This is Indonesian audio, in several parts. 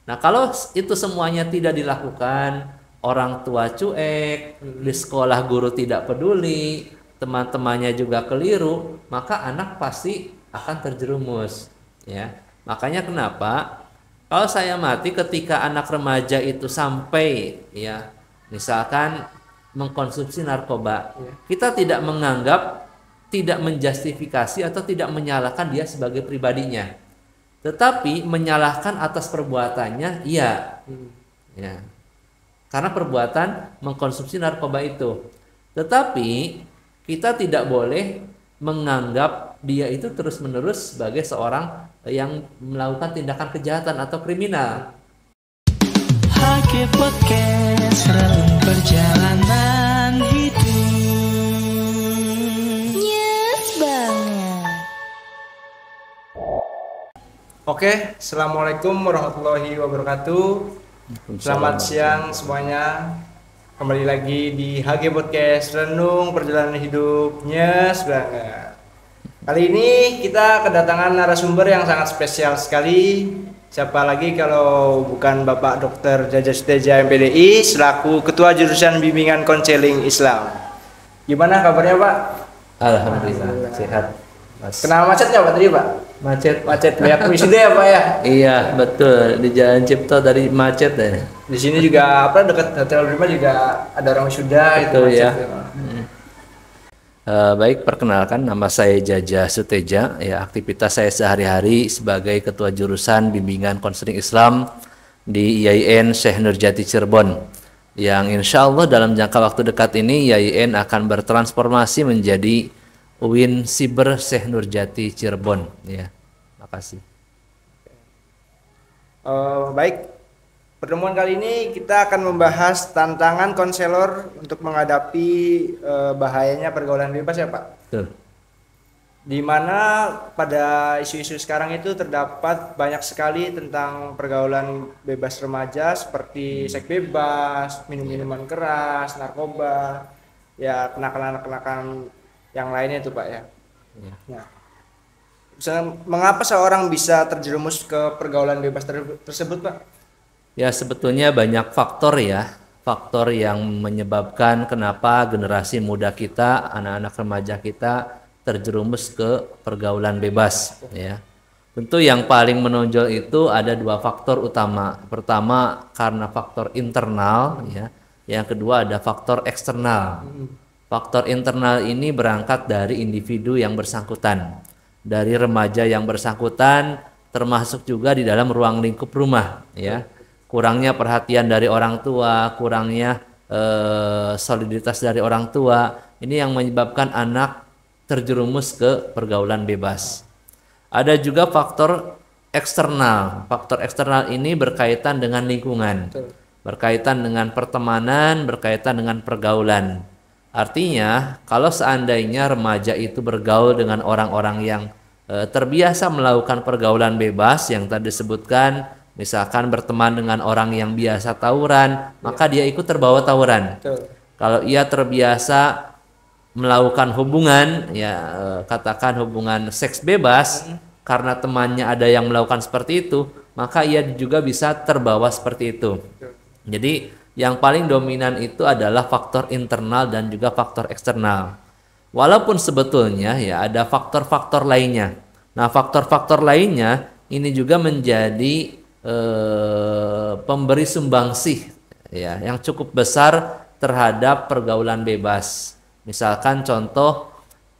Nah, kalau itu semuanya tidak dilakukan, orang tua cuek, di sekolah guru tidak peduli, teman-temannya juga keliru, maka anak pasti akan terjerumus, ya. Makanya kenapa kalau saya mati ketika anak remaja itu sampai ya misalkan mengkonsumsi narkoba, kita tidak menganggap, tidak menjustifikasi atau tidak menyalahkan dia sebagai pribadinya, tetapi menyalahkan atas perbuatannya, iya, ya, karena perbuatan mengkonsumsi narkoba itu. Tetapi kita tidak boleh menganggap dia itu terus-menerus sebagai seorang yang melakukan tindakan kejahatan atau kriminal. HG Podcast Relung Perjalanan Hidup. Yes banget. Oke, Assalamualaikum warahmatullahi wabarakatuh. Selamat siang semuanya. Kembali lagi di HG Podcast Renung Perjalanan Hidupnya banget. Kali ini kita kedatangan narasumber yang sangat spesial sekali. Siapa lagi kalau bukan Bapak Dr. Jaja Suteja MPDI selaku Ketua Jurusan Bimbingan Konseling Islam. Gimana kabarnya Pak? Alhamdulillah sehat. Mas. Kenal macet nggak Pak tadi Pak? Macet banyak wisuda ya Pak ya? Iya betul, di Jalan Cipto dari macet ya. Di sini juga apa dekat Hotel Prima juga ada orang wisuda itu Betul macet ya. Baik, perkenalkan nama saya Jaja Suteja. Ya, aktivitas saya sehari-hari sebagai Ketua Jurusan Bimbingan Konseling Islam di IAIN Syekh Nurjati Cirebon. Yang insya Allah dalam jangka waktu dekat ini IAIN akan bertransformasi menjadi UIN Siber Syekh Nurjati Cirebon. Ya, makasih. Baik, pertemuan kali ini kita akan membahas tantangan konselor untuk menghadapi bahayanya pergaulan bebas ya Pak. Betul. Di mana pada isu-isu sekarang itu terdapat banyak sekali tentang pergaulan bebas remaja seperti seks bebas, minum-minuman keras, narkoba, ya kenakalan-kenakalan yang lainnya itu Pak ya. Nah, mengapa seorang bisa terjerumus ke pergaulan bebas tersebut Pak? Ya sebetulnya banyak faktor ya, faktor yang menyebabkan kenapa generasi muda kita, anak-anak remaja kita terjerumus ke pergaulan bebas ya. Tentu yang paling menonjol itu ada dua faktor utama. Pertama karena faktor internal ya, yang kedua ada faktor eksternal. Faktor internal ini berangkat dari individu yang bersangkutan, dari remaja yang bersangkutan, termasuk juga di dalam ruang lingkup rumah ya. Kurangnya perhatian dari orang tua, kurangnya soliditas dari orang tua, ini yang menyebabkan anak terjerumus ke pergaulan bebas. Ada juga faktor eksternal. Faktor eksternal ini berkaitan dengan lingkungan, berkaitan dengan pertemanan, berkaitan dengan pergaulan. Artinya, kalau seandainya remaja itu bergaul dengan orang-orang yang terbiasa melakukan pergaulan bebas yang tadi disebutkan, misalkan berteman dengan orang yang biasa tawuran, maka dia ikut terbawa tawuran. Kalau ia terbiasa melakukan hubungan, ya katakan hubungan seks bebas, karena temannya ada yang melakukan seperti itu, maka ia juga bisa terbawa seperti itu. Jadi yang paling dominan itu adalah faktor internal dan juga faktor eksternal. Walaupun sebetulnya ya ada faktor-faktor lainnya. Nah, faktor-faktor lainnya ini juga menjadi pemberi sumbangsih ya yang cukup besar terhadap pergaulan bebas. Misalkan contoh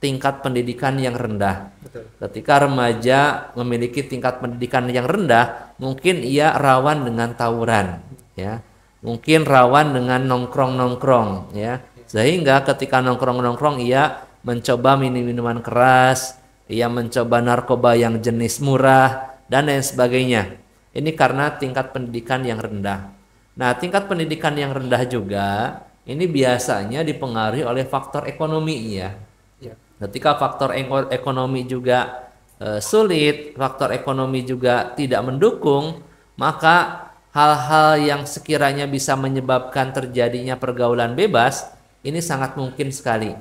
tingkat pendidikan yang rendah. Ketika remaja memiliki tingkat pendidikan yang rendah, mungkin ia rawan dengan tawuran ya. Mungkin rawan dengan nongkrong-nongkrong ya. Sehingga ketika nongkrong-nongkrong ia mencoba minuman keras, ia mencoba narkoba yang jenis murah dan lain sebagainya. Ini karena tingkat pendidikan yang rendah. Nah, tingkat pendidikan yang rendah juga ini biasanya dipengaruhi oleh faktor ekonomi ya. Ketika faktor ekonomi juga sulit, faktor ekonomi juga tidak mendukung, maka hal-hal yang sekiranya bisa menyebabkan terjadinya pergaulan bebas ini sangat mungkin sekali.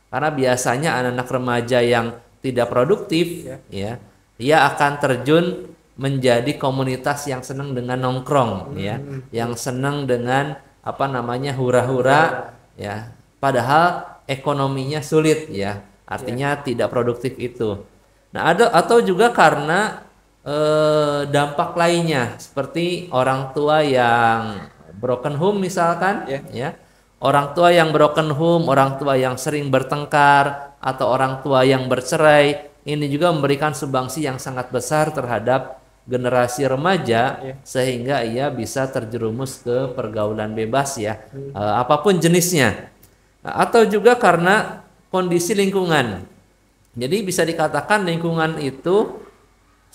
Karena biasanya anak-anak remaja yang tidak produktif ya, ia akan terjun menjadi komunitas yang senang dengan nongkrong ya, yang senang dengan apa namanya hura-hura ya, padahal ekonominya sulit ya, artinya tidak produktif itu. Nah, atau juga karena dampak lainnya seperti orang tua yang broken home misalkan ya. Orang tua yang broken home, orang tua yang sering bertengkar atau orang tua yang bercerai, ini juga memberikan sumbangsi yang sangat besar terhadap generasi remaja sehingga ia bisa terjerumus ke pergaulan bebas ya, apapun jenisnya. Atau juga karena kondisi lingkungan. Jadi bisa dikatakan lingkungan itu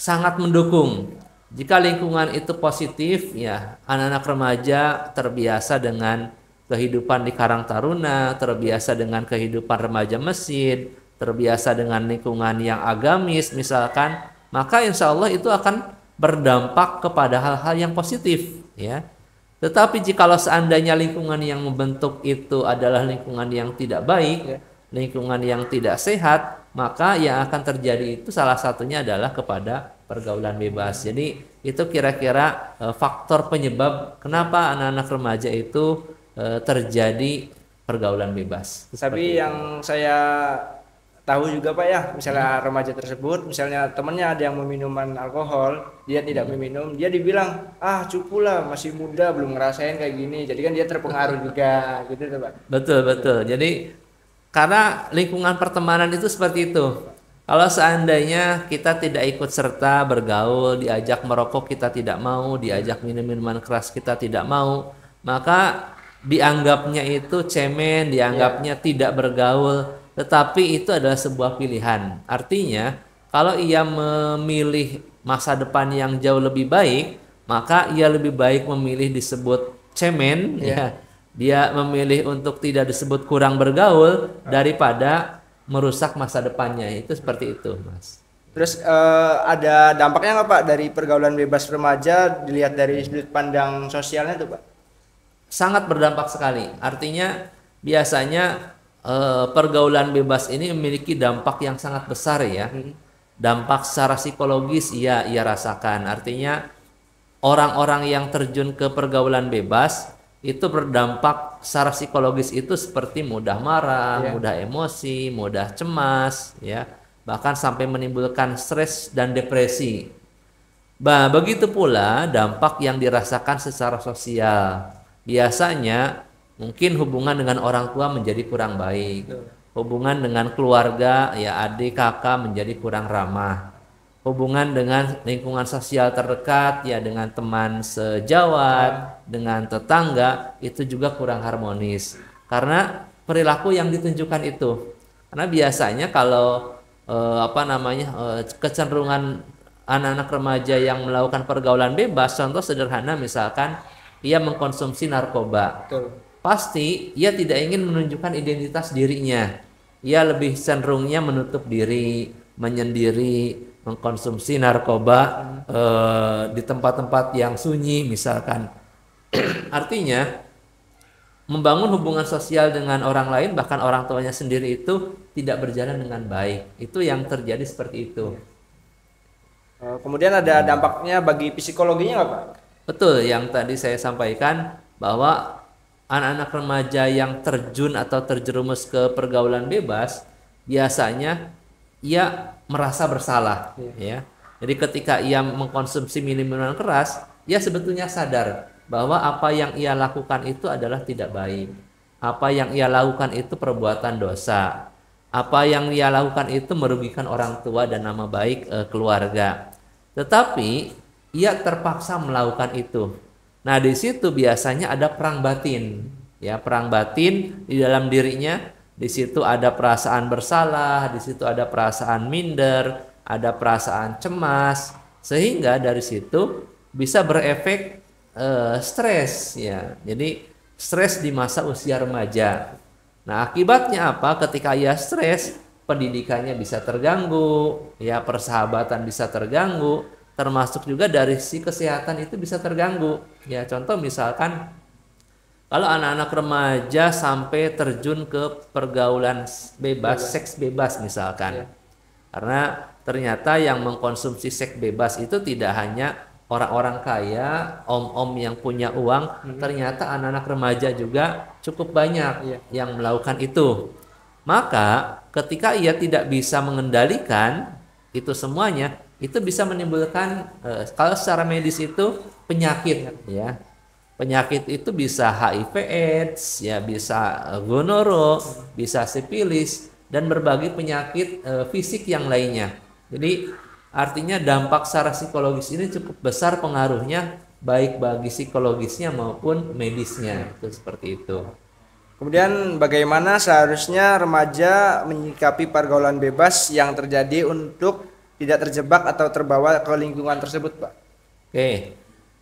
sangat mendukung. Jika lingkungan itu positif ya, anak-anak remaja terbiasa dengan kehidupan di Karang Taruna, terbiasa dengan kehidupan remaja masjid, terbiasa dengan lingkungan yang agamis misalkan, maka insya Allah itu akan berdampak kepada hal-hal yang positif ya. Tetapi jikalau seandainya lingkungan yang membentuk itu adalah lingkungan yang tidak baik, lingkungan yang tidak sehat, maka yang akan terjadi itu salah satunya adalah kepada pergaulan bebas. Jadi itu kira-kira faktor penyebab kenapa anak-anak remaja itu terjadi pergaulan bebas. Tapi yang saya tahu juga Pak ya, misalnya remaja tersebut, misalnya temannya ada yang meminumkan alkohol, dia tidak meminum, dia dibilang cupu lah, masih muda belum ngerasain kayak gini, jadi kan dia terpengaruh juga gitu tuh Pak. Betul. Jadi karena lingkungan pertemanan itu seperti itu. Kalau seandainya kita tidak ikut serta bergaul, diajak merokok kita tidak mau, diajak minum minuman keras kita tidak mau, maka dianggapnya itu cemen, dianggapnya tidak bergaul, tetapi itu adalah sebuah pilihan. Artinya kalau ia memilih masa depan yang jauh lebih baik, maka ia lebih baik memilih disebut cemen ya. Dia memilih untuk tidak disebut kurang bergaul daripada merusak masa depannya. Itu seperti itu, Mas. Terus ada dampaknya nggak Pak dari pergaulan bebas remaja dilihat dari sudut pandang sosialnya tuh Pak? Sangat berdampak sekali. Artinya biasanya pergaulan bebas ini memiliki dampak yang sangat besar ya. Dampak secara psikologis ia rasakan. Artinya orang-orang yang terjun ke pergaulan bebas itu berdampak secara psikologis itu seperti mudah marah, mudah emosi, mudah cemas ya, bahkan sampai menimbulkan stres dan depresi. Begitu pula dampak yang dirasakan secara sosial. Biasanya mungkin hubungan dengan orang tua menjadi kurang baik, hubungan dengan keluarga ya adik kakak menjadi kurang ramah, hubungan dengan lingkungan sosial terdekat ya dengan teman sejawat, dengan tetangga itu juga kurang harmonis karena perilaku yang ditunjukkan itu. Karena biasanya kalau kecenderungan anak-anak remaja yang melakukan pergaulan bebas, contoh sederhana misalkan ia mengkonsumsi narkoba. Betul. Pasti ia tidak ingin menunjukkan identitas dirinya. Ia lebih cenderungnya menutup diri, menyendiri, mengkonsumsi narkoba di tempat-tempat yang sunyi misalkan. Artinya membangun hubungan sosial dengan orang lain, bahkan orang tuanya sendiri itu tidak berjalan dengan baik. Itu yang terjadi seperti itu. Kemudian ada dampaknya bagi psikologinya nggak Pak? Betul, yang tadi saya sampaikan bahwa anak-anak remaja yang terjun atau terjerumus ke pergaulan bebas biasanya ia merasa bersalah ya. Jadi ketika ia mengkonsumsi minuman keras, ia sebetulnya sadar bahwa apa yang ia lakukan itu adalah tidak baik. Apa yang ia lakukan itu perbuatan dosa. Apa yang ia lakukan itu merugikan orang tua dan nama baik keluarga. Tetapi ia terpaksa melakukan itu. Nah, di situ biasanya ada perang batin. Ya, perang batin di dalam dirinya. Di situ ada perasaan bersalah, di situ ada perasaan minder, ada perasaan cemas, sehingga dari situ bisa berefek stres ya. Jadi stres di masa usia remaja. Nah, akibatnya apa? Ketika ia stres, pendidikannya bisa terganggu, ya persahabatan bisa terganggu, termasuk juga dari si kesehatan itu bisa terganggu. Ya, contoh misalkan kalau anak-anak remaja sampai terjun ke pergaulan bebas, seks bebas misalkan. Karena ternyata yang mengkonsumsi seks bebas itu tidak hanya orang-orang kaya, om-om yang punya uang, ternyata anak-anak remaja juga cukup banyak yang melakukan itu. Maka ketika ia tidak bisa mengendalikan itu semuanya, itu bisa menimbulkan kalau secara medis itu penyakit ya. Penyakit itu bisa HIV/AIDS, ya bisa gonoro, bisa sifilis dan berbagai penyakit fisik yang lainnya. Jadi artinya dampak secara psikologis ini cukup besar pengaruhnya baik bagi psikologisnya maupun medisnya. Itu seperti itu. Kemudian bagaimana seharusnya remaja menyikapi pergaulan bebas yang terjadi untuk tidak terjebak atau terbawa ke lingkungan tersebut, Pak? Oke,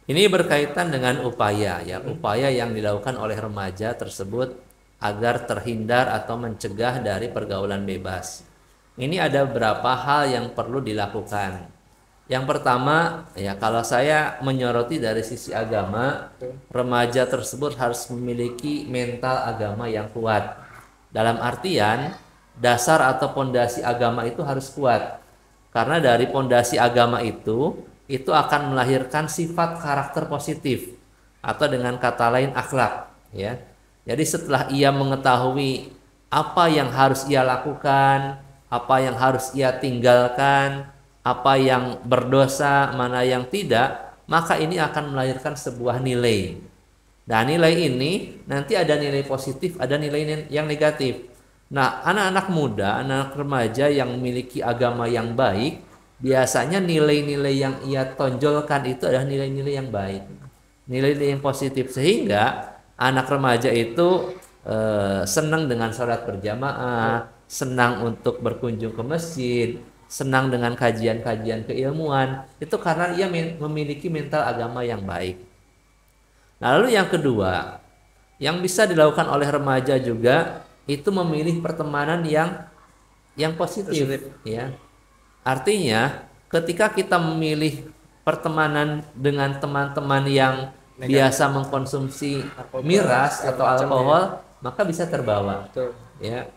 ini berkaitan dengan upaya ya, upaya yang dilakukan oleh remaja tersebut agar terhindar atau mencegah dari pergaulan bebas. Ini ada beberapa hal yang perlu dilakukan. Yang pertama, ya kalau saya menyoroti dari sisi agama, remaja tersebut harus memiliki mental agama yang kuat. Dalam artian, dasar atau pondasi agama itu harus kuat. Karena dari pondasi agama itu akan melahirkan sifat karakter positif atau dengan kata lain akhlak, ya. Jadi setelah ia mengetahui apa yang harus ia lakukan, apa yang harus ia tinggalkan, apa yang berdosa, mana yang tidak, maka ini akan melahirkan sebuah nilai. Dan nilai ini nanti ada nilai positif, ada nilai yang negatif. Nah, anak-anak muda, anak remaja yang memiliki agama yang baik, biasanya nilai-nilai yang ia tonjolkan itu adalah nilai-nilai yang baik, nilai-nilai yang positif, sehingga anak remaja itu senang dengan sholat berjamaah, senang untuk berkunjung ke masjid, senang dengan kajian-kajian keilmuan, itu karena ia memiliki mental agama yang baik. Nah, lalu yang kedua, yang bisa dilakukan oleh remaja juga itu memilih pertemanan yang positif, ya. Artinya, ketika kita memilih pertemanan dengan teman-teman yang biasa mengkonsumsi miras atau alkohol, maka bisa terbawa. Ya.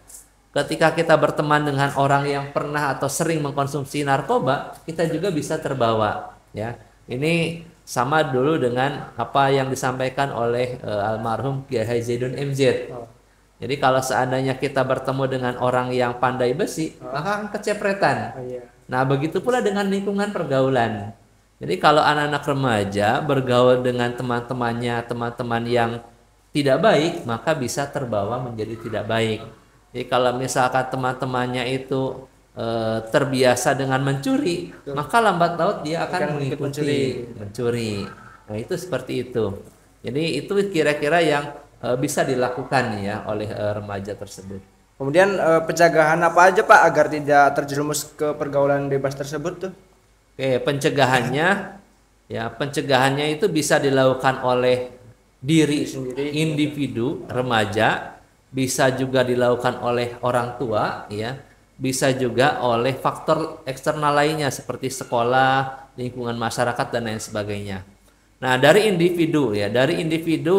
Ketika kita berteman dengan orang yang pernah atau sering mengkonsumsi narkoba, kita juga bisa terbawa. Ya, ini sama dulu dengan apa yang disampaikan oleh almarhum Kiai Haji Zaidun MZ. Jadi kalau seandainya kita bertemu dengan orang yang pandai besi, maka akan kecepretan. Nah, begitu pula dengan lingkungan pergaulan. Jadi kalau anak-anak remaja bergaul dengan teman-temannya, teman-teman yang tidak baik, maka bisa terbawa menjadi tidak baik. Jadi kalau misalkan teman-temannya itu terbiasa dengan mencuri, maka lambat laut dia akan mengikuti mencuri. Nah, itu seperti itu. Jadi itu kira-kira yang bisa dilakukan ya oleh remaja tersebut. Kemudian pencegahan apa aja, Pak, agar tidak terjerumus ke pergaulan bebas tersebut tuh? Oke, pencegahannya itu bisa dilakukan oleh diri sendiri, individu remaja, bisa juga dilakukan oleh orang tua, ya, bisa juga oleh faktor eksternal lainnya seperti sekolah, lingkungan masyarakat dan lain sebagainya. Nah, dari individu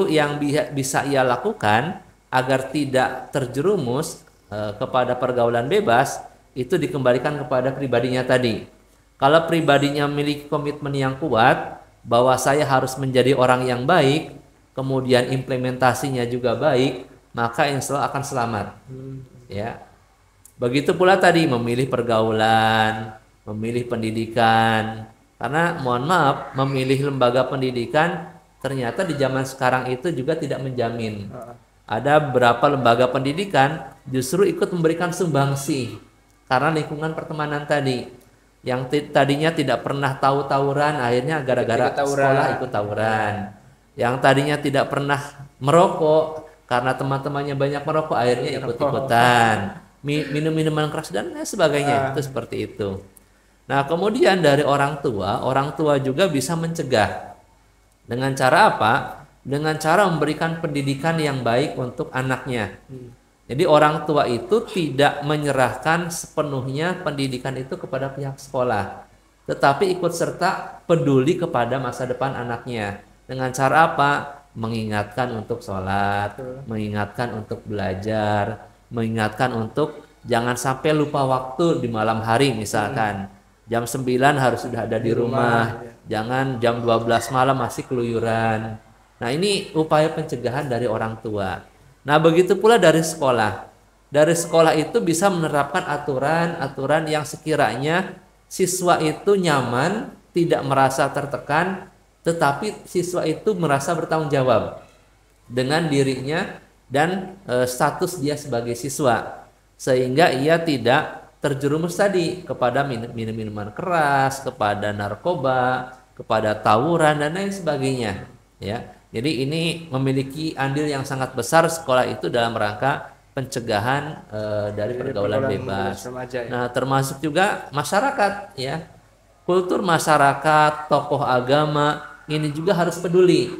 yang bisa ia lakukan agar tidak terjerumus kepada pergaulan bebas, itu dikembalikan kepada pribadinya tadi. Kalau pribadinya memiliki komitmen yang kuat bahwa saya harus menjadi orang yang baik, kemudian implementasinya juga baik, maka insya Allah akan selamat. Ya, begitu pula tadi memilih pergaulan, memilih pendidikan. Karena mohon maaf, memilih lembaga pendidikan ternyata di zaman sekarang itu juga tidak menjamin. Ada beberapa lembaga pendidikan justru ikut memberikan sumbangsi karena lingkungan pertemanan tadi. Yang tadinya tidak pernah tahu tawuran, akhirnya gara-gara sekolah ikut tawuran. Yang tadinya tidak pernah merokok, karena teman-temannya banyak merokok, akhirnya ikut-ikutan. Minum minuman keras dan lain sebagainya. Itu seperti itu. Nah, kemudian dari orang tua juga bisa mencegah. Dengan cara apa? Dengan cara memberikan pendidikan yang baik untuk anaknya. Jadi orang tua itu tidak menyerahkan sepenuhnya pendidikan itu kepada pihak sekolah, tetapi ikut serta peduli kepada masa depan anaknya. Dengan cara apa? Mengingatkan untuk sholat, mengingatkan untuk belajar, mengingatkan untuk jangan sampai lupa waktu di malam hari misalkan. Jam 9 harus sudah ada di rumah. Jangan jam 12 malam masih keluyuran. Nah, ini upaya pencegahan dari orang tua. Nah, begitu pula dari sekolah. Dari sekolah itu bisa menerapkan aturan-aturan yang sekiranya siswa itu nyaman, tidak merasa tertekan, tetapi siswa itu merasa bertanggung jawab dengan dirinya dan status dia sebagai siswa, sehingga ia tidak terjerumus tadi kepada minuman keras, kepada narkoba, kepada tawuran dan lain sebagainya, ya. Jadi ini memiliki andil yang sangat besar sekolah itu dalam rangka pencegahan dari pergaulan bebas. Remaja, ya. Nah, termasuk juga masyarakat, ya. Kultur masyarakat, tokoh agama ini juga harus peduli.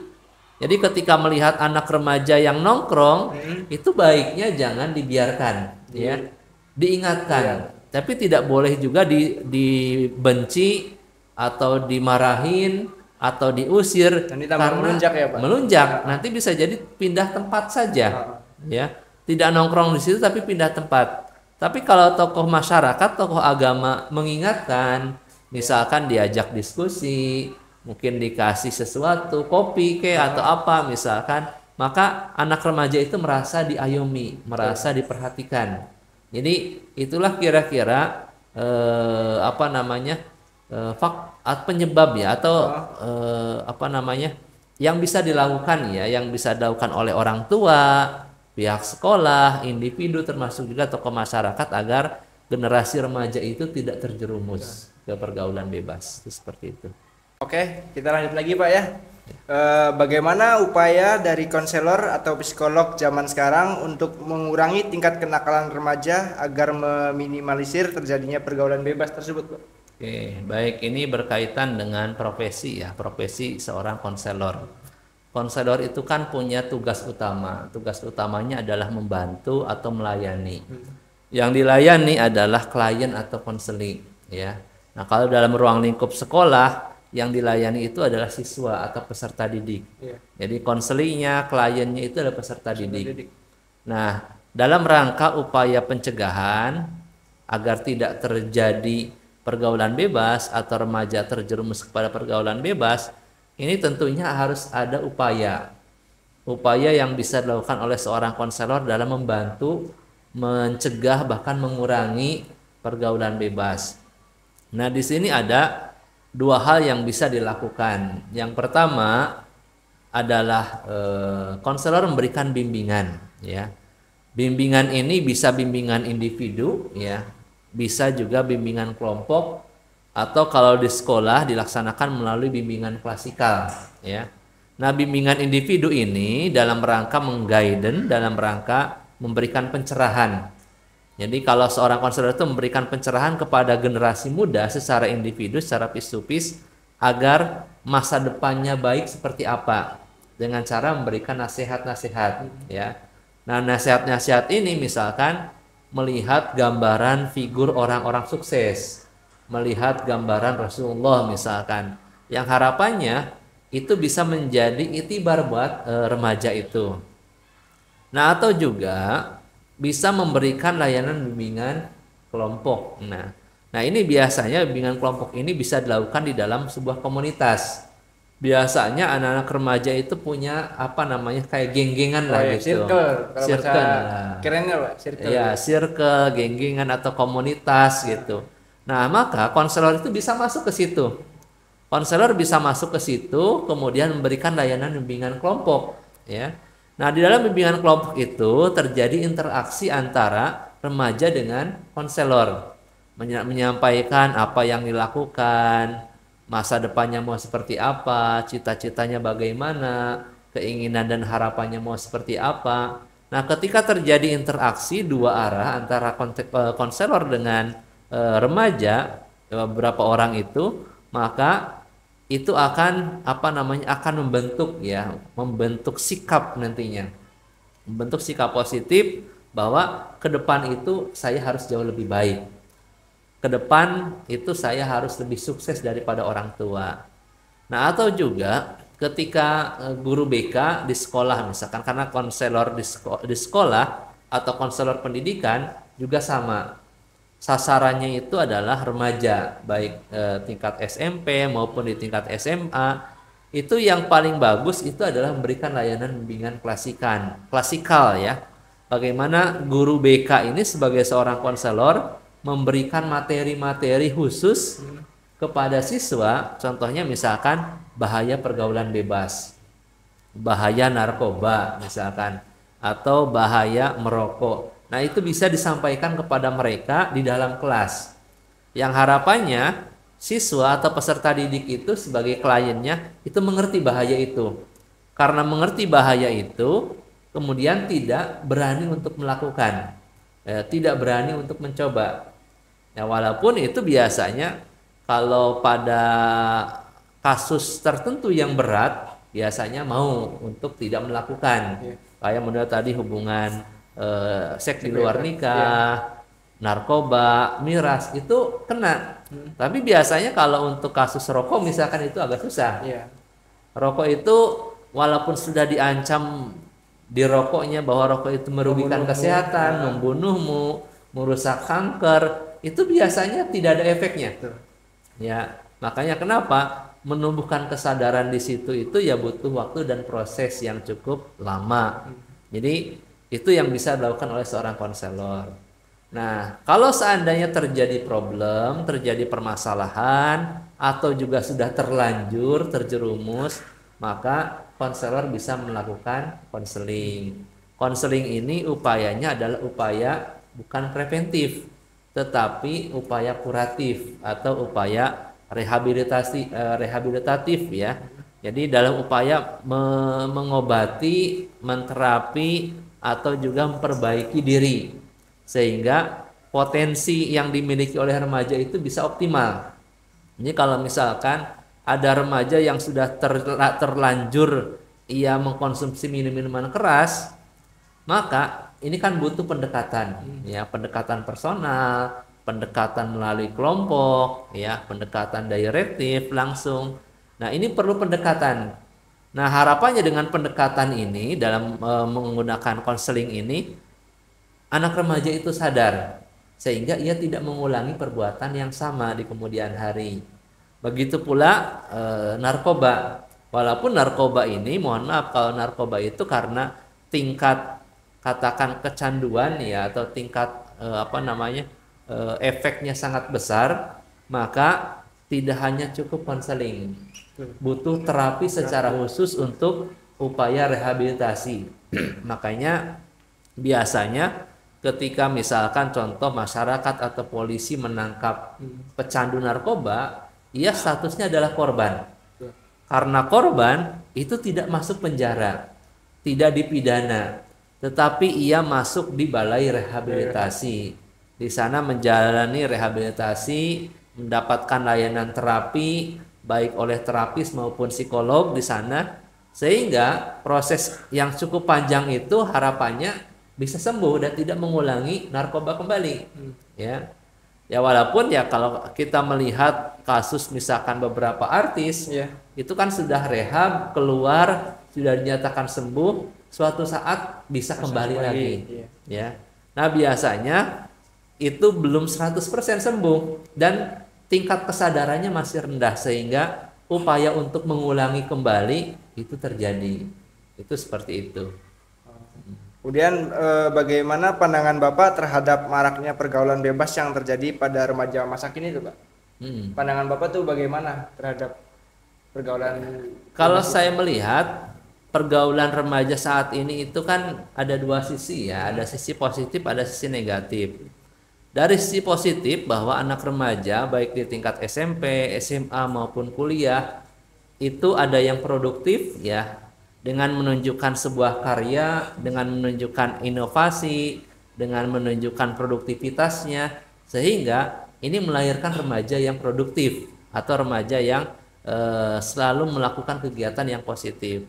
Jadi ketika melihat anak remaja yang nongkrong, itu baiknya jangan dibiarkan, ya. Diingatkan. Tapi tidak boleh juga dibenci atau dimarahin atau diusir karena melunjak, ya, Pak? Melunjak. Nanti bisa jadi pindah tempat saja, ya. Tidak nongkrong di situ tapi pindah tempat. Tapi kalau tokoh masyarakat, tokoh agama mengingatkan, misalkan diajak diskusi, mungkin dikasih sesuatu, kopi atau apa misalkan, maka anak remaja itu merasa diayomi, merasa diperhatikan. Jadi itulah kira-kira penyebab ya, atau yang bisa dilakukan ya, yang bisa dilakukan oleh orang tua, pihak sekolah, individu, termasuk juga tokoh masyarakat agar generasi remaja itu tidak terjerumus ke pergaulan bebas. Itu seperti itu. Oke, kita lanjut lagi, Pak, ya. Bagaimana upaya dari konselor atau psikolog zaman sekarang untuk mengurangi tingkat kenakalan remaja agar meminimalisir terjadinya pergaulan bebas tersebut, Pak? Oke, baik, ini berkaitan dengan profesi ya, profesi seorang konselor. Konselor itu kan punya tugas utama. Tugas utamanya adalah membantu atau melayani. Yang dilayani adalah klien atau konseling, ya. Nah, kalau dalam ruang lingkup sekolah, yang dilayani itu adalah siswa atau peserta didik. Jadi konselingnya, kliennya itu adalah peserta didik. Nah, dalam rangka upaya pencegahan agar tidak terjadi pergaulan bebas atau remaja terjerumus kepada pergaulan bebas, ini tentunya harus ada upaya yang bisa dilakukan oleh seorang konselor dalam membantu mencegah bahkan mengurangi pergaulan bebas. Nah, di sini ada dua hal yang bisa dilakukan. Yang pertama adalah konselor memberikan bimbingan, ya. Bimbingan ini bisa bimbingan individu, ya, bisa juga bimbingan kelompok, atau kalau di sekolah dilaksanakan melalui bimbingan klasikal, ya. Nah, bimbingan individu ini dalam rangka mengguiden, dalam rangka memberikan pencerahan. Jadi kalau seorang konselor itu memberikan pencerahan kepada generasi muda secara individu, secara pis-to-pis, agar masa depannya baik seperti apa, dengan cara memberikan nasihat-nasihat, ya. Nah, nasihat-nasihat ini misalkan melihat gambaran figur orang-orang sukses, melihat gambaran Rasulullah misalkan, yang harapannya itu bisa menjadi itibar buat remaja itu. Nah, atau juga bisa memberikan layanan bimbingan kelompok. Nah, ini biasanya bimbingan kelompok ini bisa dilakukan di dalam sebuah komunitas. Biasanya anak-anak remaja itu punya kayak geng-gengan lah gitu. Circle. Kerennya, Pak, circle. Ya, circle, geng-gengan atau komunitas gitu. Nah, maka konselor itu bisa masuk ke situ. Konselor bisa masuk ke situ, kemudian memberikan layanan bimbingan kelompok, ya. Nah, di dalam bimbingan kelompok itu terjadi interaksi antara remaja dengan konselor, menyampaikan apa yang dilakukan, masa depannya mau seperti apa, cita-citanya bagaimana, keinginan dan harapannya mau seperti apa. Nah, ketika terjadi interaksi dua arah antara konselor dengan remaja, beberapa orang itu, maka itu akan akan membentuk sikap nantinya, membentuk sikap positif bahwa ke depan itu saya harus jauh lebih baik, ke depan itu saya harus lebih sukses daripada orang tua. Nah, atau juga ketika guru BK di sekolah misalkan, karena konselor di sekolah atau konselor pendidikan juga sama. Sasarannya itu adalah remaja, baik tingkat SMP maupun di tingkat SMA. Itu yang paling bagus itu adalah memberikan layanan bimbingan klasikal ya. Bagaimana guru BK ini sebagai seorang konselor memberikan materi-materi khusus kepada siswa, contohnya misalkan bahaya pergaulan bebas, bahaya narkoba misalkan, atau bahaya merokok. Nah, itu bisa disampaikan kepada mereka di dalam kelas. Yang harapannya siswa atau peserta didik itu sebagai kliennya itu mengerti bahaya itu. Karena mengerti bahaya itu, kemudian tidak berani untuk melakukan, tidak berani untuk mencoba. Ya, walaupun itu biasanya kalau pada kasus tertentu yang berat, biasanya mau untuk tidak melakukan. Kayak model tadi hubungan seks di luar nikah, narkoba, miras itu kena. Tapi biasanya kalau untuk kasus rokok misalkan itu agak susah. Rokok itu walaupun sudah diancam di rokoknya bahwa rokok itu merugikan kesehatan, membunuhmu, merusak kanker, itu biasanya tidak ada efeknya. Ya, makanya kenapa menumbuhkan kesadaran di situ itu ya butuh waktu dan proses yang cukup lama. Jadi itu yang bisa dilakukan oleh seorang konselor. Nah, kalau seandainya terjadi problem, terjadi permasalahan, atau juga sudah terlanjur, terjerumus, maka konselor bisa melakukan konseling. Konseling ini upayanya adalah upaya bukan preventif, tetapi upaya kuratif atau upaya rehabilitatif ya. Jadi dalam upaya mengobati, menterapi, atau juga memperbaiki diri sehingga potensi yang dimiliki oleh remaja itu bisa optimal. Ini kalau misalkan ada remaja yang sudah terlanjur ia mengkonsumsi minuman keras, maka ini kan butuh pendekatan ya, pendekatan personal, pendekatan melalui kelompok ya, pendekatan direktif langsung. Nah, ini perlu pendekatan. Nah, harapannya dengan pendekatan ini dalam menggunakan konseling ini, anak remaja itu sadar sehingga ia tidak mengulangi perbuatan yang sama di kemudian hari. Begitu pula narkoba. Walaupun narkoba ini, mohon maaf kalau narkoba itu karena tingkat katakan kecanduan ya atau tingkat efeknya sangat besar, maka tidak hanya cukup konseling. Butuh terapi secara khusus untuk upaya rehabilitasi. Makanya biasanya ketika misalkan contoh masyarakat atau polisi menangkap pecandu narkoba, ia statusnya adalah korban. Karena korban itu tidak masuk penjara, tidak dipidana, tetapi ia masuk di balai rehabilitasi. Di sana menjalani rehabilitasi, mendapatkan layanan terapi baik oleh terapis maupun psikolog di sana, sehingga proses yang cukup panjang itu harapannya bisa sembuh dan tidak mengulangi narkoba kembali. Ya walaupun ya kalau kita melihat kasus misalkan beberapa artis itu kan sudah rehab, keluar, sudah dinyatakan sembuh, suatu saat bisa kembali lagi. Ya. Nah, biasanya itu belum 100% sembuh dan tingkat kesadarannya masih rendah sehingga upaya untuk mengulangi kembali itu terjadi. Itu seperti itu. Kemudian bagaimana pandangan Bapak terhadap maraknya pergaulan bebas yang terjadi pada remaja masa kini itu, Pak? Pandangan Bapak tuh bagaimana terhadap pergaulan? Kalau saya melihat pergaulan remaja saat ini itu kan ada dua sisi ya, ada sisi positif, ada sisi negatif. Dari sisi positif bahwa anak remaja baik di tingkat SMP, SMA maupun kuliah itu ada yang produktif ya, dengan menunjukkan sebuah karya, dengan menunjukkan inovasi, dengan menunjukkan produktivitasnya, sehingga ini melahirkan remaja yang produktif atau remaja yang selalu melakukan kegiatan yang positif.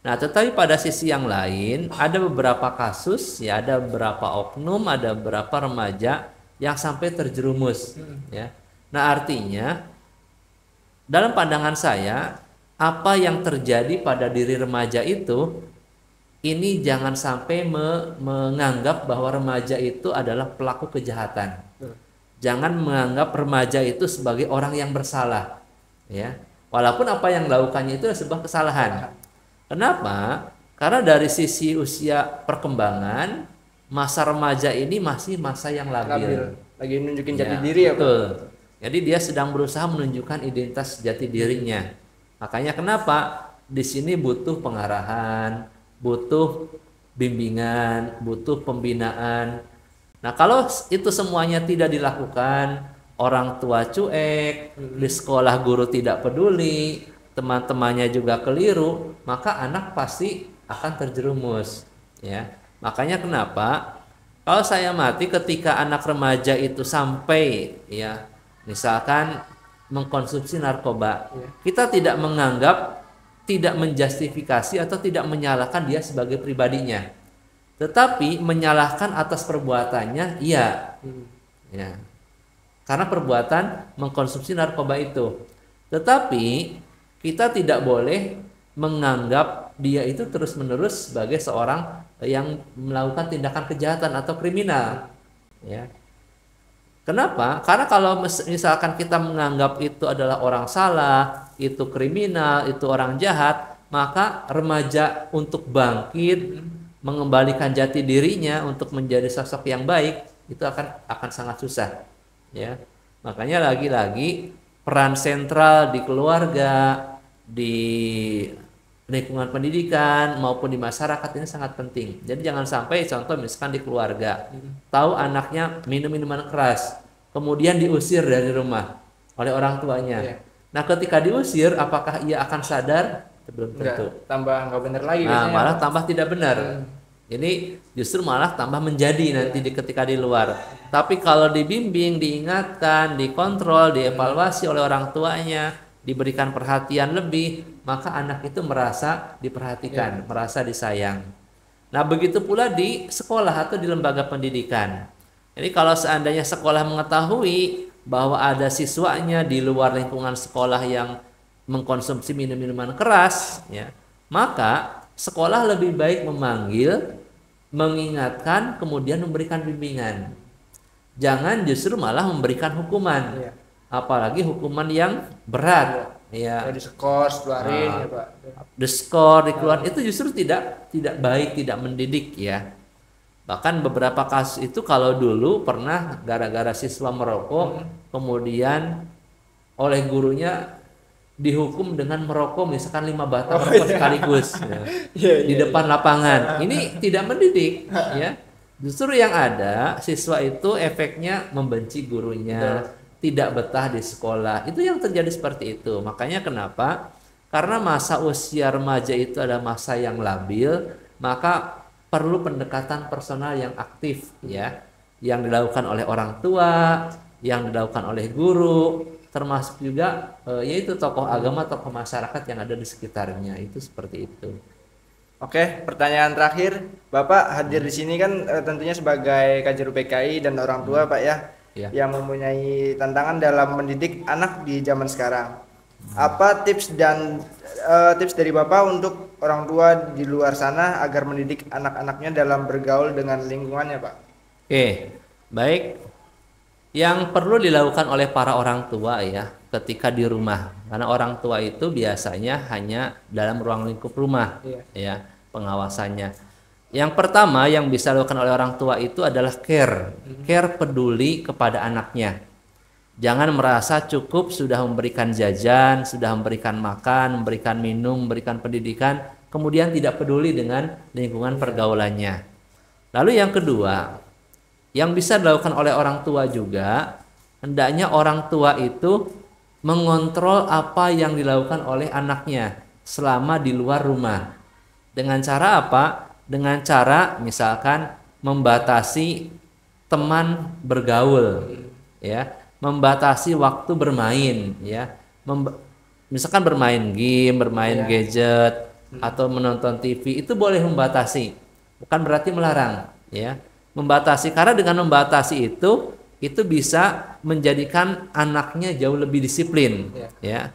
Nah, tetapi pada sisi yang lain ada beberapa kasus ya, ada beberapa oknum, ada beberapa remaja yang sampai terjerumus ya. Nah, artinya dalam pandangan saya apa yang terjadi pada diri remaja itu ini jangan sampai menganggap bahwa remaja itu adalah pelaku kejahatan. Jangan menganggap remaja itu sebagai orang yang bersalah, ya. Walaupun apa yang dilakukannya itu adalah sebuah kesalahan. Kenapa? Karena dari sisi usia perkembangan, masa remaja ini masih masa yang labil. Lagi nunjukin Ya, jati diri ya, Pak. betul. Jadi dia sedang berusaha menunjukkan identitas jati dirinya. Makanya kenapa di sini butuh pengarahan, butuh bimbingan, butuh pembinaan. Nah, kalau itu semuanya tidak dilakukan, orang tua cuek, di sekolah guru tidak peduli, teman-temannya juga keliru, maka anak pasti akan terjerumus, ya. Makanya kenapa kalau saya amati ketika anak remaja itu sampai, ya, misalkan mengkonsumsi narkoba, kita tidak menganggap, tidak menjustifikasi atau tidak menyalahkan dia sebagai pribadinya, tetapi menyalahkan atas perbuatannya, iya, ya, karena perbuatan mengkonsumsi narkoba itu. Tetapi kita tidak boleh menganggap dia itu terus-menerus sebagai seorang yang melakukan tindakan kejahatan atau kriminal, ya. Kenapa? Karena kalau misalkan kita menganggap itu adalah orang salah, itu kriminal, itu orang jahat, maka remaja untuk bangkit, mengembalikan jati dirinya untuk menjadi sosok yang baik itu akan sangat susah, ya. Makanya lagi-lagi peran sentral di keluarga, di lingkungan pendidikan maupun di masyarakat ini sangat penting. Jadi jangan sampai contoh misalkan di keluarga tahu anaknya minum minuman keras, kemudian diusir dari rumah oleh orang tuanya. Nah, ketika diusir, apakah ia akan sadar? Belum tentu. Tambah nggak bener lagi. Nah, malah tambah tidak benar. Ini justru malah tambah menjadi nanti ketika di luar. Tapi kalau dibimbing, diingatkan, dikontrol, dievaluasi oleh orang tuanya, diberikan perhatian lebih, maka anak itu merasa diperhatikan, merasa disayang. Nah, begitu pula di sekolah atau di lembaga pendidikan. Jadi kalau seandainya sekolah mengetahui bahwa ada siswanya di luar lingkungan sekolah yang mengkonsumsi minuman keras, ya, maka sekolah lebih baik memanggil, mengingatkan, kemudian memberikan bimbingan. Jangan justru malah memberikan hukuman, apalagi hukuman yang berat, ya. Diskors, keluarin, ya, Pak. Diskors dikeluarin itu justru tidak baik, tidak mendidik, ya. Bahkan beberapa kasus itu kalau dulu pernah gara-gara siswa merokok, kemudian oleh gurunya dihukum dengan merokok misalkan 5 batang rokok sekaligus, ya, di depan lapangan. Ini tidak mendidik, ya. Justru yang ada siswa itu efeknya membenci gurunya, tidak betah di sekolah. Itu yang terjadi seperti itu. Makanya kenapa? Karena masa usia remaja itu adalah masa yang labil, maka perlu pendekatan personal yang aktif, ya, yang dilakukan oleh orang tua, yang dilakukan oleh guru, termasuk juga yaitu tokoh agama, tokoh masyarakat yang ada di sekitarnya. Itu seperti itu. Oke, pertanyaan terakhir, Bapak hadir di sini kan tentunya sebagai Kajero PKI dan orang tua, Pak, ya, yang mempunyai tantangan dalam mendidik anak di zaman sekarang. Apa tips dari Bapak untuk orang tua di luar sana agar mendidik anak-anaknya dalam bergaul dengan lingkungannya, Pak? Oke, baik. Yang perlu dilakukan oleh para orang tua, ya, ketika di rumah, karena orang tua itu biasanya hanya dalam ruang lingkup rumah, ya, pengawasannya. Yang pertama yang bisa dilakukan oleh orang tua itu adalah care peduli kepada anaknya. Jangan merasa cukup sudah memberikan jajan, sudah memberikan makan, memberikan minum, memberikan pendidikan, kemudian tidak peduli dengan lingkungan pergaulannya. Lalu yang kedua, yang bisa dilakukan oleh orang tua juga, hendaknya orang tua itu mengontrol apa yang dilakukan oleh anaknya selama di luar rumah. Dengan cara apa? Dengan cara misalkan membatasi teman bergaul, ya, membatasi waktu bermain, ya, misalkan bermain game, bermain gadget atau menonton TV, itu boleh membatasi, bukan berarti melarang, ya. Membatasi, karena dengan membatasi itu bisa menjadikan anaknya jauh lebih disiplin, ya.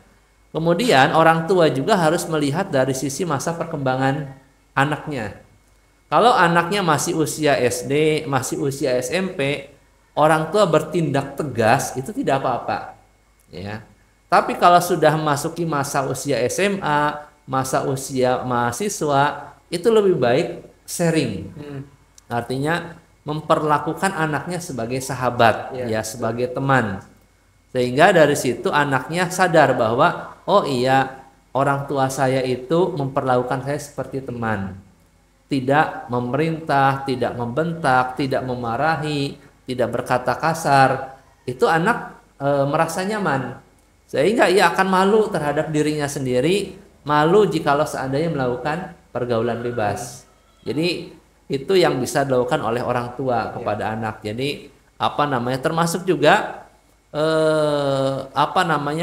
Kemudian orang tua juga harus melihat dari sisi masa perkembangan anaknya. Kalau anaknya masih usia SD, masih usia SMP, orang tua bertindak tegas itu tidak apa-apa, ya. Tapi kalau sudah memasuki masa usia SMA, masa usia mahasiswa, itu lebih baik sharing. Artinya memperlakukan anaknya sebagai sahabat, ya, sebagai teman. Sehingga dari situ anaknya sadar bahwa oh iya, orang tua saya itu memperlakukan saya seperti teman. Tidak memerintah, tidak membentak, tidak memarahi, tidak berkata kasar. Itu anak merasa nyaman. Sehingga ia akan malu terhadap dirinya sendiri, malu jikalau seandainya melakukan pergaulan bebas. Jadi itu yang bisa dilakukan oleh orang tua kepada anak. Jadi termasuk juga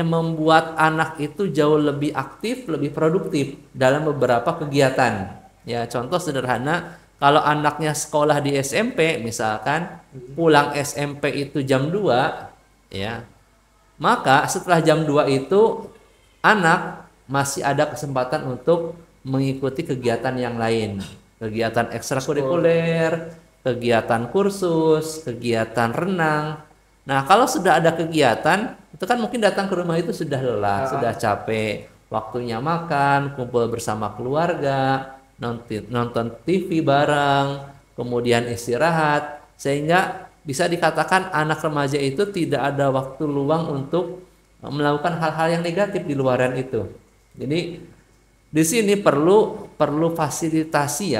membuat anak itu jauh lebih aktif, lebih produktif dalam beberapa kegiatan. Ya, contoh sederhana, kalau anaknya sekolah di SMP misalkan, pulang SMP itu jam 2, ya. Maka setelah jam 2 itu anak masih ada kesempatan untuk mengikuti kegiatan yang lain. Kegiatan ekstrakurikuler, kegiatan kursus, kegiatan renang. Nah, kalau sudah ada kegiatan, itu kan mungkin datang ke rumah itu sudah lelah, sudah capek, waktunya makan, kumpul bersama keluarga, nonton TV bareng, kemudian istirahat, sehingga bisa dikatakan anak remaja itu tidak ada waktu luang untuk melakukan hal-hal yang negatif di luaran itu. Jadi di sini perlu fasilitasi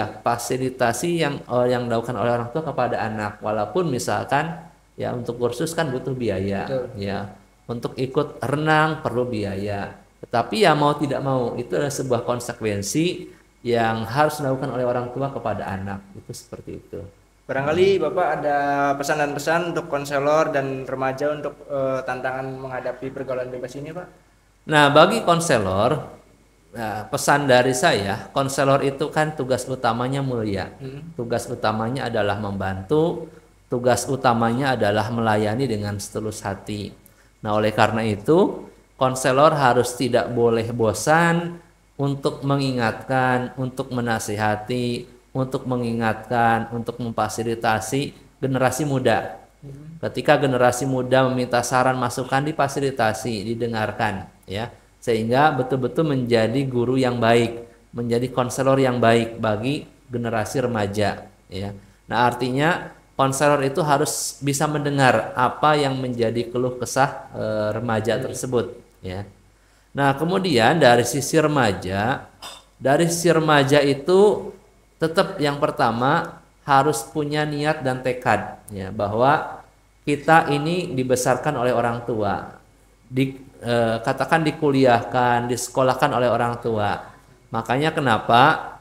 yang dilakukan oleh orang tua kepada anak, walaupun misalkan ya untuk kursus kan butuh biaya. Betul. Ya, untuk ikut renang perlu biaya. Tetapi ya mau tidak mau itu adalah sebuah konsekuensi yang harus dilakukan oleh orang tua kepada anak. Itu seperti itu. Barangkali Bapak ada pesan dan pesan untuk konselor dan remaja untuk tantangan menghadapi pergaulan bebas ini, Pak? Nah, bagi konselor, pesan dari saya, konselor itu kan tugas utamanya mulia. Tugas utamanya adalah membantu. Tugas utamanya adalah melayani dengan setulus hati. Nah, oleh karena itu, konselor harus tidak boleh bosan untuk mengingatkan, untuk menasihati, untuk mengingatkan, untuk memfasilitasi generasi muda. Ketika generasi muda meminta saran masukan, difasilitasi, didengarkan, ya, sehingga betul-betul menjadi guru yang baik, menjadi konselor yang baik bagi generasi remaja, ya. Nah, artinya konselor itu harus bisa mendengar apa yang menjadi keluh kesah remaja tersebut, ya. Nah, kemudian dari sisi remaja itu tetap yang pertama harus punya niat dan tekad, ya, bahwa kita ini dibesarkan oleh orang tua, katakan dikuliahkan, disekolahkan oleh orang tua. Makanya kenapa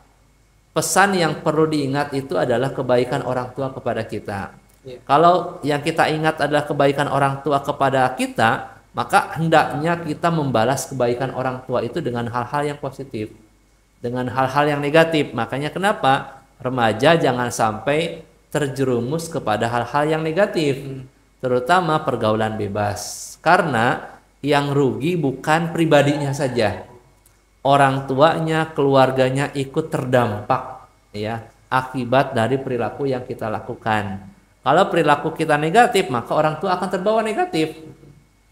pesan yang perlu diingat itu adalah kebaikan orang tua kepada kita. Kalau yang kita ingat adalah kebaikan orang tua kepada kita, maka hendaknya kita membalas kebaikan orang tua itu dengan hal-hal yang positif, dengan hal-hal yang negatif. Makanya kenapa remaja jangan sampai terjerumus kepada hal-hal yang negatif, terutama pergaulan bebas. Karena yang rugi bukan pribadinya saja, orang tuanya, keluarganya ikut terdampak, ya, akibat dari perilaku yang kita lakukan. Kalau perilaku kita negatif, maka orang tua akan terbawa negatif.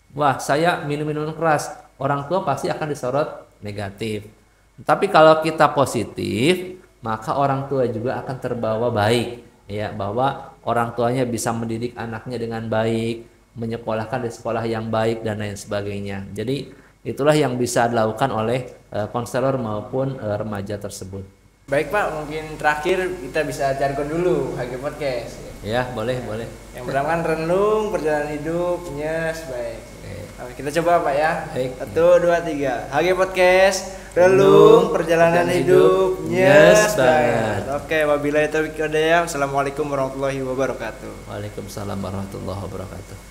Wah, saya minum-minum keras, orang tua pasti akan disorot negatif. Tapi kalau kita positif, maka orang tua juga akan terbawa baik, ya, bahwa orang tuanya bisa mendidik anaknya dengan baik, menyekolahkan di sekolah yang baik dan lain sebagainya. Jadi itulah yang bisa dilakukan oleh konselor maupun remaja tersebut. Baik Pak, mungkin terakhir kita bisa jargon dulu HG Podcast. Ya, boleh. Yang pertama kan renung perjalanan hidupnya sebaik. Kita coba Pak ya. Baik. 1, 2, 3. HG Podcast, renung perjalanan hidupnya sebaik. Oke, wabillahi taufiq wal hidayah. Assalamualaikum warahmatullahi wabarakatuh. Waalaikumsalam warahmatullahi wabarakatuh.